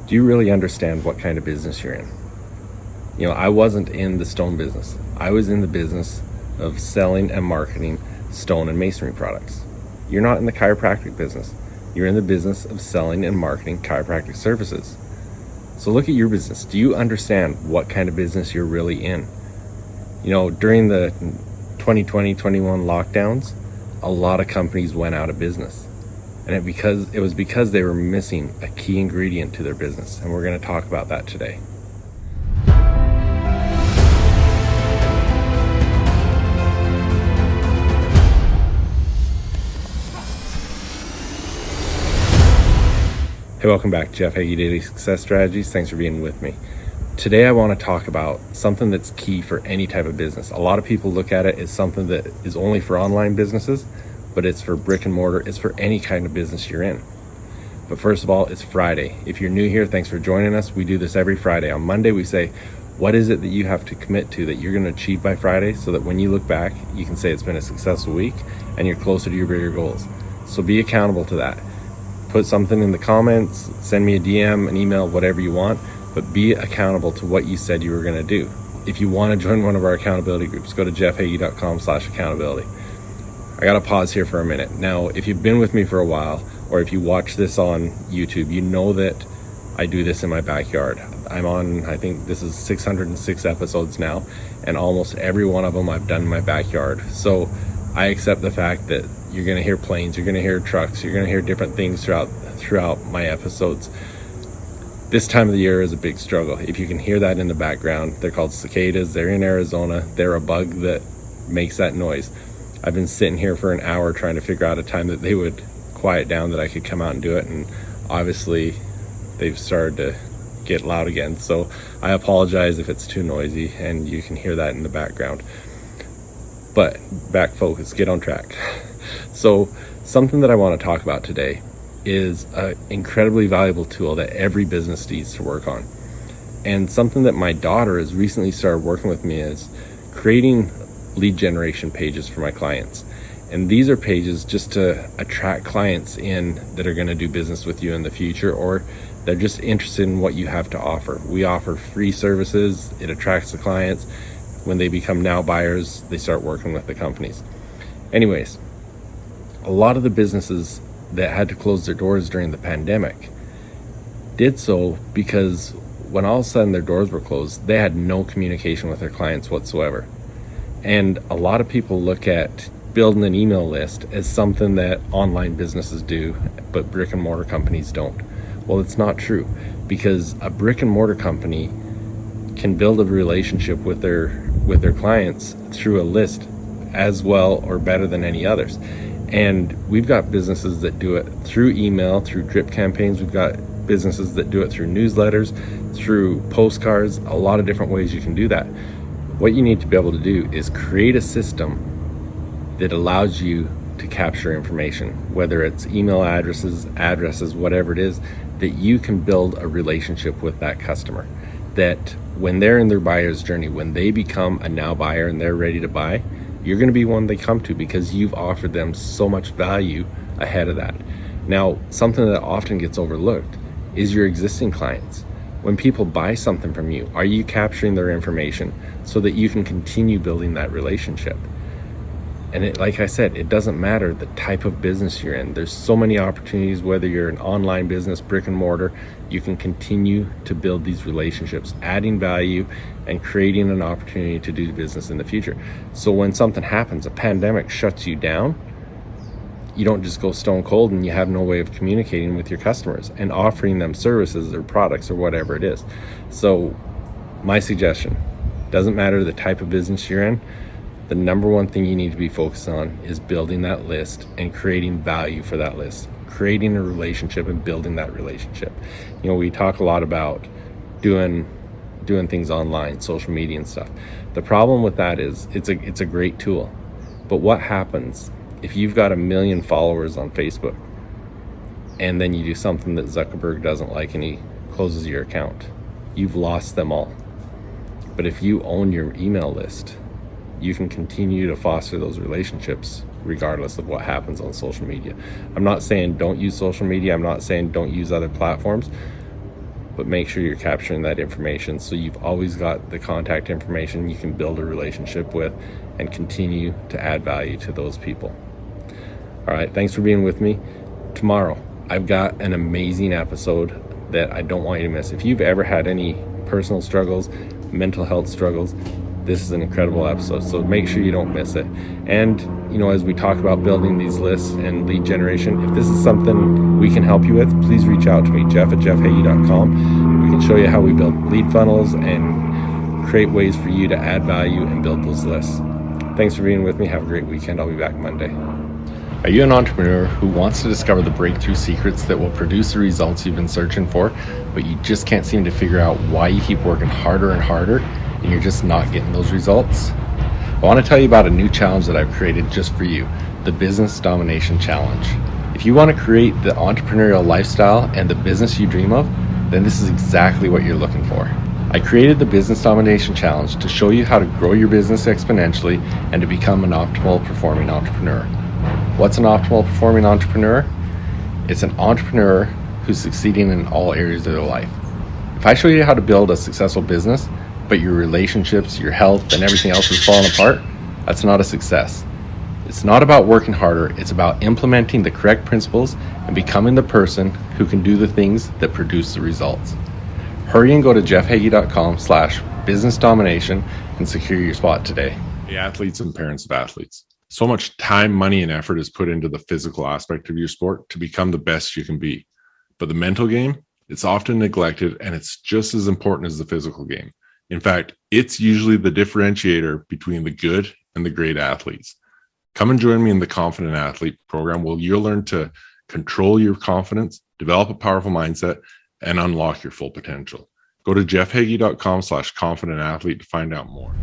Do you really understand what kind of business you're in? I wasn't in the stone business. I was in the business of selling and marketing stone and masonry products. You're not in the chiropractic business. You're in the business of selling and marketing chiropractic services. So look at your business. Do you understand what kind of business you're really in? During the 2020-21 lockdowns, a lot of companies went out of business. And it was because they were missing a key ingredient to their business. And we're going to talk about that today. Hey, welcome back. Jeff Heggie, Daily Success Strategies. Thanks for being with me. Today I want to talk about something that's key for any type of business. A lot of people look at it as something that is only for online businesses, but it's for brick and mortar. It's for any kind of business you're in. But first of all, it's Friday. If you're new here, thanks for joining us. We do this every Friday. On Monday, we say, what is it that you have to commit to that you're going to achieve by Friday so that when you look back, you can say it's been a successful week and you're closer to your bigger goals. So be accountable to that. Put something in the comments, send me a DM, an email, whatever you want, but be accountable to what you said you were going to do. If you want to join one of our accountability groups, go to jeffhaggie.com/accountability. I got to pause here for a minute. Now, if you've been with me for a while, or if you watch this on YouTube, you know that I do this in my backyard. I'm on, I think this is 606 episodes now, and almost every one of them I've done in my backyard. So I accept the fact that you're going to hear planes, you're going to hear trucks, you're going to hear different things throughout my episodes. This time of the year is a big struggle. If you can hear that in the background, they're called cicadas. They're in Arizona. They're a bug that makes that noise. I've been sitting here for an hour trying to figure out a time that they would quiet down, that I could come out and do it, and obviously they've started to get loud again. So I apologize if it's too noisy and you can hear that in the background. But back focus, get on track. So something that I want to talk about today is an incredibly valuable tool that every business needs to work on. And something that my daughter has recently started working with me is creating lead generation pages for my clients. And these are pages just to attract clients in that are going to do business with you in the future, or they're just interested in what you have to offer. We offer free services. It attracts the clients. When they become now buyers, they start working with the companies. Anyways, a lot of the businesses that had to close their doors during the pandemic did so because when all of a sudden their doors were closed, they had no communication with their clients whatsoever. And a lot of people look at building an email list as something that online businesses do, but brick and mortar companies don't. Well, it's not true, because a brick and mortar company can build a relationship with their clients through a list as well or better than any others. And we've got businesses that do it through email, through drip campaigns. We've got businesses that do it through newsletters, through postcards, a lot of different ways you can do that. What you need to be able to do is create a system that allows you to capture information, whether it's email addresses, whatever it is, that you can build a relationship with that customer. That when they're in their buyer's journey, when they become a now buyer and they're ready to buy, you're going to be one they come to because you've offered them so much value ahead of that. Now, something that often gets overlooked is your existing clients. When people buy something from you, are you capturing their information so that you can continue building that relationship? And like I said, it doesn't matter the type of business you're in. There's so many opportunities, whether you're an online business, brick and mortar, you can continue to build these relationships, adding value and creating an opportunity to do business in the future. So when something happens, a pandemic shuts you down, you don't just go stone cold and you have no way of communicating with your customers and offering them services or products or whatever it is. So my suggestion, doesn't matter the type of business you're in, the number one thing you need to be focused on is building that list and creating value for that list, creating a relationship and building that relationship. We talk a lot about doing things online, social media and stuff. The problem with that is it's a great tool. But what happens if you've got 1 million followers on Facebook and then you do something that Zuckerberg doesn't like and he closes your account? You've lost them all. But if you own your email list, you can continue to foster those relationships regardless of what happens on social media. I'm not saying don't use social media. I'm not saying don't use other platforms. but make sure you're capturing that information so you've always got the contact information you can build a relationship with and continue to add value to those people. All right, thanks for being with me. Tomorrow, I've got an amazing episode that I don't want you to miss. If you've ever had any personal struggles, mental health struggles, this is an incredible episode, so make sure you don't miss it. And as we talk about building these lists and lead generation, if this is something we can help you with, please reach out to me, jeff@jeffheggie.com. We can show you how we build lead funnels and create ways for you to add value and build those lists. Thanks for being with me. Have a great weekend. I'll be back Monday. Are you an entrepreneur who wants to discover the breakthrough secrets that will produce the results you've been searching for, but you just can't seem to figure out why you keep working harder and harder and you're just not getting those results? I want to tell you about a new challenge that I've created just for you, the Business Domination Challenge. If you want to create the entrepreneurial lifestyle and the business you dream of, then this is exactly what you're looking for. I created the Business Domination Challenge to show you how to grow your business exponentially and to become an optimal performing entrepreneur. What's an optimal performing entrepreneur? It's an entrepreneur who's succeeding in all areas of their life. If I show you how to build a successful business, but your relationships, your health, and everything else is falling apart, that's not a success. It's not about working harder, it's about implementing the correct principles and becoming the person who can do the things that produce the results. Hurry and go to jeffheggie.com/business domination and secure your spot today. Hey, athletes and parents of athletes. So much time, money, and effort is put into the physical aspect of your sport to become the best you can be. But the mental game, it's often neglected, and it's just as important as the physical game. In fact, it's usually the differentiator between the good and the great athletes. Come and join me in the Confident Athlete program where you'll learn to control your confidence, develop a powerful mindset, and unlock your full potential. Go to jeffheggie.com/confident athlete to find out more.